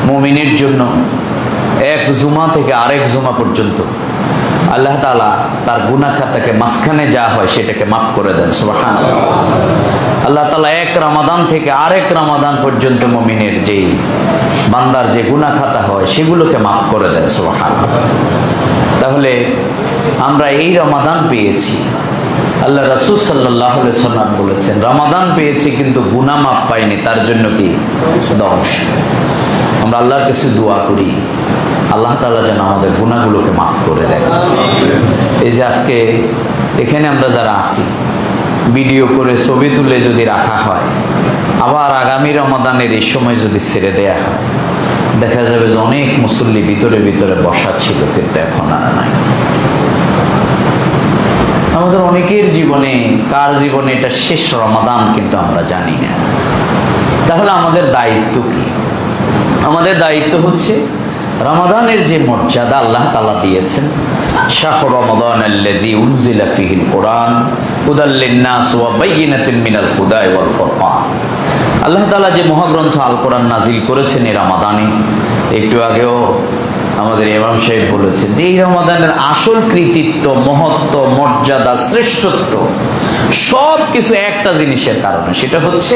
মুমিনের জন্য এক জুমা থেকে আরেক জুমা পর্যন্ত আল্লাহ তাআলা তার গুনাহ খাতাকে মাঝখানে যা হয় সেটাকে মাফ করে দেন। সুবহানাল্লাহ। আল্লাহ তাআলা এক রমাদান থেকে আরেক রমাদান পর্যন্ত মুমিনের যেই বান্দার যে গুনাহ খাতা হয় সেগুলোকে মাফ করে দেন। সুবহানাল্লাহ। তাহলে আমরা এই রমাদান পেয়েছি, আল্লাহ রাসূল সাল্লাল্লাহু আলাইহি ওয়াসাল্লাম বলেছেন রমাদান পেয়েছি কিন্তু গুনাহ মাফ পাইনি, তার জন্য কি ধ্বংস। আমরা আল্লাহর কাছে দোয়া করি আল্লাহ তাআলা যেন আমাদের গুনাহগুলোকে মাফ করে দেন। এই যে আজকে এখানে আমরা যারা আছি, ভিডিও করে ছবি তুলে যদি রাখা হয়, আবার আগামী রমাদানের এই সময় যদি ছেড়ে দেয়া হয়, দেখা যাবে যে অনেক মুসল্লি ভিতরে ভিতরে বসা ছিল কিন্তু এখন আর নাই। আমাদের অনেকের জীবনে, কার জীবনে এটা শেষ রমাদান কিন্তু আমরা জানি না। তাহলে আমাদের দায়িত্ব কি? আমাদের দায়িত্ব হচ্ছে রমাদানের যে মর্যাদা আল্লাহ তাআলা দিয়েছেন, শাহরু রমাদানাল্লাযী উনজিলা ফীহিল কুরআন হুদাল লিন-নাস ওয়া বায়্যিনাতিন মিনাল হুদা ওয়াল ফুরকান। আল্লাহ তাআলা যে মহাগ্রন্থ আল কোরআন নাজিল করেছেন এই রমাদানে, একটু আগেও আমাদের ইমাম সাহেব বলেছেন যে এই রমাদানের আসল কৃতিত্ব, মহত্ব, মর্যাদা, শ্রেষ্ঠত্ব সব কিছু একটা জিনিসের কারণে, সেটা হচ্ছে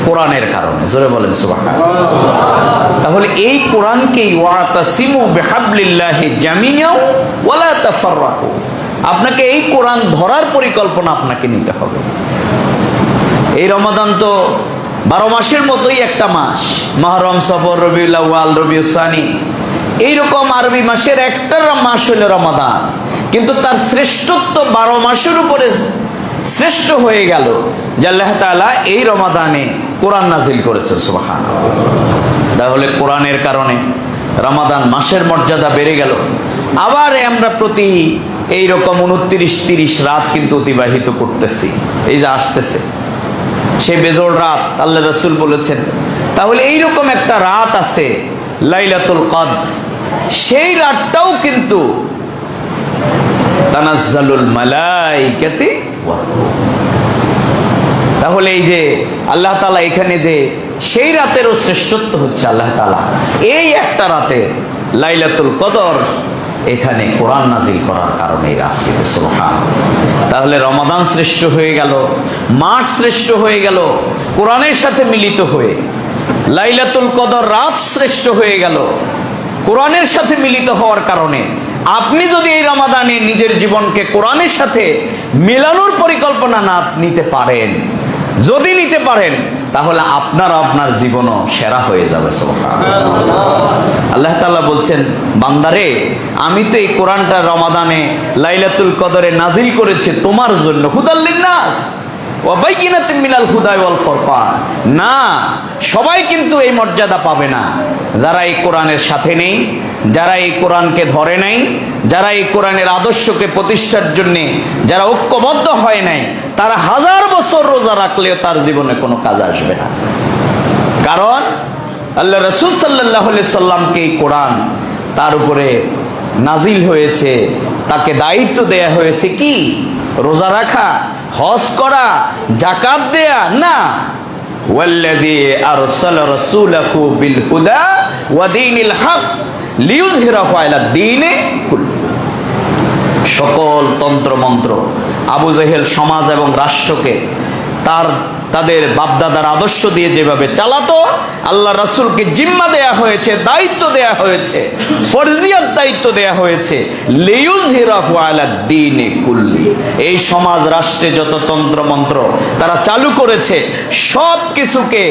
কোরআনের কারণে। জোরে বলেন সুবহানাল্লাহ। তাহলে এই কোরআনকেই ওয়াতাসিমু বিহাবলিল্লাহি জামিআন ওয়া লা তাফাররাকু, আপনাকে এই কোরআন ধরার পরিকল্পনা আপনাকে নিতে হবে। এই রমাদান তো 12 মাসের মতোই একটা মাস, মুহররম, সফর, রবিউল আউয়াল, রবিউল সানি, এইরকম আরবি মাসের একটা মাস হলো রমাদান, কিন্তু তার শ্রেষ্ঠত্ব 12 মাসের উপরে শ্রেষ্ঠ হয়ে গেল যে আল্লাহ তাআলা এই রমাদানে কোরআন নাজিল করেছেন। সুবহানাল্লাহ। তাহলে কোরআনের কারণে রমাদান মাসের মর্যাদা বেড়ে গেল। আবার আমরা প্রতি এইরকম 29-30 রাত কিন্তু অতিবাহিত করতেছি, এই যে আসতেছে সেই বেজোড় রাত আল্লাহ রাসূল বলেছেন। তাহলে এইরকম একটা রাত আছে লাইলাতুল কদর, সেই রাতটাও কিন্তু তানাজ্জালুল মালাইকাতি ওয়ার রূহ। তাহলে এই যে আল্লাহ তাআলা এখানে যে সেই রাতেরও শ্রেষ্ঠত্ব হচ্ছে আল্লাহ তাআলা এই একটা রাতে লাইলাতুল কদর এখানে কোরআন নাজিল করার কারণে এই রাত কিন্তু সুবহানাল্লাহ। তাহলে রমাদান শ্রেষ্ঠ হয়ে গেল, মাস শ্রেষ্ঠ হয়ে গেল কোরআনের সাথে মিলিত হয়ে, লাইলাতুল কদর রাত শ্রেষ্ঠ হয়ে গেল কোরআনের সাথে মিলিত হওয়ার কারণে। আপনি যদি এই রমাদানে নিজের জীবনকে কোরআনের সাথে মেলানোর পরিকল্পনা না নিতে পারেন, যদি নিতে পারেন, তাহলে আপনার জীবনও সেরা হয়ে যাবে। সুবহানাল্লাহ। আল্লাহ তাআলা বলছেন, বান্দারে আমি তো এই কোরআনটা রমাদানে লাইলাতুল কদরে নাজিল করেছি তোমার জন্য, হুদাল লিন-নাস ওয়া বায়্যিনাতিন মিনাল হুদা ওয়াল ফুরকান। না, সবাই কিন্তু এই মর্যাদা পাবে না। যারা এই কোরআনের সাথে নেই, যারা এই কোরআনকে ধরে নাই, যারা এই কোরআনের আদর্শকে প্রতিষ্ঠার জন্য যারা ঐক্যবদ্ধ হয় নাই, তারা 1000 বছর রোজা রাখলেও তার জীবনে কোনো কাজ আসবে না। কারণ আল্লাহ রাসূল সাল্লাল্লাহু আলাইহি সাল্লামকে এই কোরআন তার উপরে নাজিল হয়েছে, তাকে দায়িত্ব দেয়া হয়েছে কি? রোজা রাখা, হজ করা, যাকাত দেয়া না। ওয়াল্লাযী আরসালা রাসূলাহু বিল হুদা ওয়া দীনিল হক লিইয়ুযহিরাহু আলাদ দীনি কুল্লি। সকল তন্ত্র মন্ত্র আবু জেহেল সমাজ এবং রাষ্ট্রকে তাদের বাপদাদার আদর্শ দিয়ে যেভাবে চালাতো, আল্লাহ রাসূলকে জিম্মা দেয়া হয়েছে, দায়িত্ব দেয়া হয়েছে, ফরজিয়াত দায়িত্ব দেয়া হয়েছে লিইয়ুযহিরাহু আলাদ দীনি কুল্লি। এই সমাজ রাষ্ট্রে যত তন্ত্র মন্ত্র তারা চালু করেছে, সব কিছুকে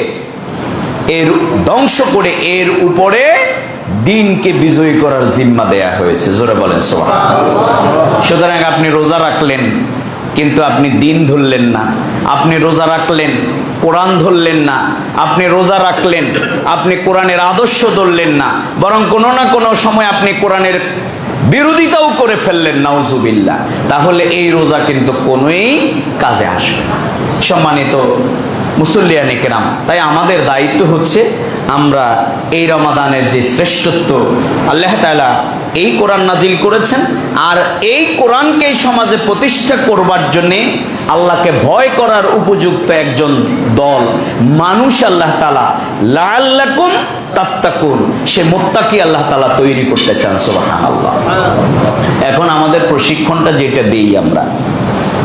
এর ধ্বংস করে এর উপরে দিনকে বিজয়ী করার জিম্মা দেয়া হয়েছে। জোরে বলেন সুবহানাল্লাহ। সুতরাং আপনি রোজা রাখলেন কিন্তু আপনি দিন ধরলেন না, আপনি রোজা রাখলেন কোরআন ধরলেন না, আপনি রোজা রাখলেন আপনি কোরআনের আদর্শ ধরলেন না, বরং কোনো না কোনো সময় আপনি কোরআনের বিরোধিতাও করে ফেললেন, নাউজুবিল্লাহ। তাহলে এই রোজা কিন্তু কোনোই কাজে আসবে না। সম্মানিত মুসল্লিয়ানে কেরাম। তাই আমাদের দায়িত্ব হচ্ছে আমরা এই রমাদানের যে শ্রেষ্ঠত্ব আল্লাহ তাআলা এই কোরআন নাজিল করেছেন, আর এই কোরআনকে সমাজে প্রতিষ্ঠা করবার জন্যে আল্লাহকে ভয় করার উপযুক্ত একজন দল মানুষ আল্লাহ তাআলা লাআল্লাকুম তাত্তাকুন, সে মুত্তাকি আল্লাহ তাআলা তৈরি করতে চান। সুবহানাল্লাহ। এখন আমাদের প্রশিক্ষণটা যেটা দেই আমরা,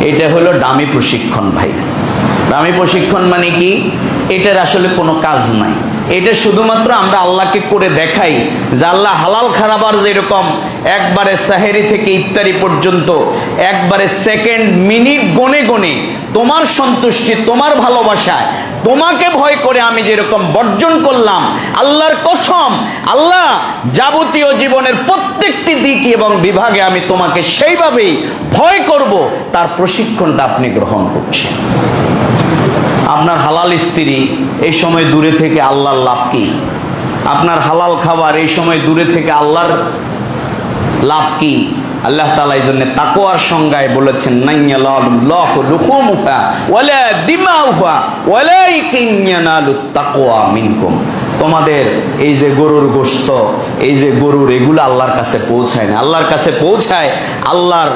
এটা হলো ডামি প্রশিক্ষণ ভাই। ডামি প্রশিক্ষণ মানে কি? এটার আসলে কোনো কাজ নাই। এটা শুধুমাত্র আমরা আল্লাহকে করে দেখাই যে আল্লাহ হালাল খারাবার যেরকম একবারে সাহেরি থেকে ইফতারি পর্যন্ত একবারে সেকেন্ড মিনিট গনে গনে তোমার সন্তুষ্টি, তোমার ভালোবাসায়, তোমাকে ভয় করে আমি যেরকম বর্জন করলাম, আল্লাহর কসম আল্লাহ যাবতীয় জীবনের প্রত্যেকটি দিক এবং বিভাগে আমি তোমাকে সেইভাবেই ভয় করব, তার প্রশিক্ষণটা আপনি গ্রহণ করছেন। আপনার হালাল স্ত্রী এই সময় দূরে থেকে আল্লাহর লাভ কি? আপনার হালাল খাবার এই সময় দূরে থেকে আল্লাহর লাভ কি? আল্লাহ তাআলা এই জন্য তাকওয়ার সংজ্ঞায় বলেছেন নাইয়ালাল্লাহু লুহুমুহা ওয়ালা দিমাউহা ওয়ালাকিন ইয়ানালুত তাকওয়া মিনকুম। তোমাদের এই যে গরুর গোশত, এই যে গরুর, এগুলো আল্লাহর কাছে পৌঁছায় না। আল্লাহর কাছে পৌঁছায় আল্লাহর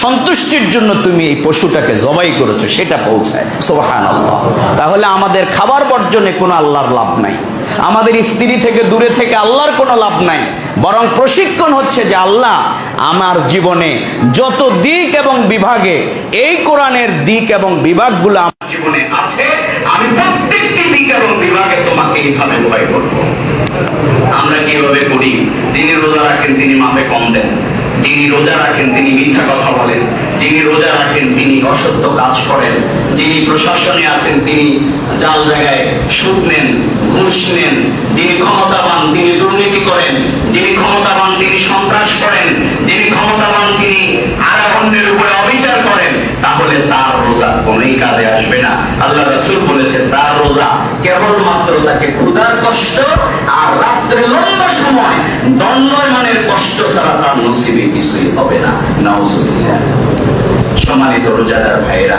সন্তুষ্টির জন্য তুমি এই পশুটাকে জবাই করেছো, সেটা পৌঁছায়। সুবহানাল্লাহ। তাহলে আমাদের খাবার বর্জনে কোনো আল্লাহর লাভ নাই, আমাদের স্ত্রী থেকে দূরে থেকে আল্লাহর কোনো লাভ নাই, বরং প্রশিক্ষণ হচ্ছে যে আল্লাহ আমার জীবনে যত দিক এবং বিভাগে এই কোরআনের দিক এবং বিভাগগুলো আমার জীবনে আছে, আমি প্রত্যেকটি দিক এবং বিভাগে তোমাকে এইভাবে ভয় করব। আমরা কিভাবে করি? যিনি রোজা রাখেন তিনি মাপে কম দেন, যিনি রোজা রাখেন তিনি মিথ্যা কথা বলেন, যিনি রোজা রাখেন তিনি অসত্য কাজ করেন, যিনি প্রশাসনে আছেন তিনি জাল জায়গায় সুদ নেন, ঘুষ নেন, যিনি ক্ষমতাবান তিনি দুর্নীতি করেন, যিনি ক্ষমতাবান তিনি সন্ত্রাস করেন, যিনি ক্ষমতাবান তিনি আর অন্যের উপরে অবিচার করেন, তাহলে তার রোজা কোনোই কাজে আসবে না। আল্লাহ রাসূল বলেছেন তার রোজা কেবলমাত্র তাকে ক্ষুধার কষ্ট আর রাত্রে লম্বা সময় দণ্ডায়মানের কষ্ট ছাড়া তার নসিবে কিছুই হবে না। নাউজুবিল্লাহ। সম্মানিত রোজাদার ভাইরা,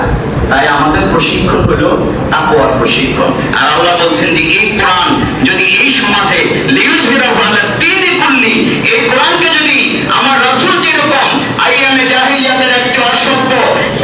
তাই আমাদের প্রশিক্ষণ হলো তাকওয়ার প্রশিক্ষণ। আর আল্লাহ বলছেন যে এই কোরআন যদি এই সমাজে লিইউযহিরাহু আলা দীনি কুল্লি, এই কোরআনকে যদি আমার রাসূল যেরকম আইয়ামে জাহিলিয়াতের একটি অসভ্য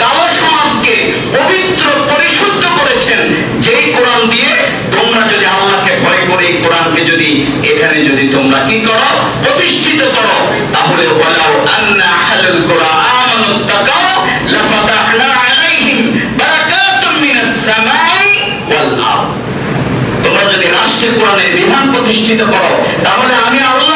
কালো সমাজকে পবিত্র পরিশুদ্ধ করেছেন, যেই কোরআন দিয়ে তোমরা যদি আল্লাহকে ভয় করে এই কোরআনকে যদি এখানে যদি তোমরা কি করো, প্রতিষ্ঠিত করো, তাহলে ওয়ালাউ আন্না আহলাল কুরআন আমানু তাকাউ লাফাতাহনা আলাইহিম বারাকাতুম মিনাস সামাই ওয়াল আরদ। তোমরা যদি রাষ্ট্রের কোরআনের বিধান প্রতিষ্ঠিত করো, তাহলে আমি আল্লাহ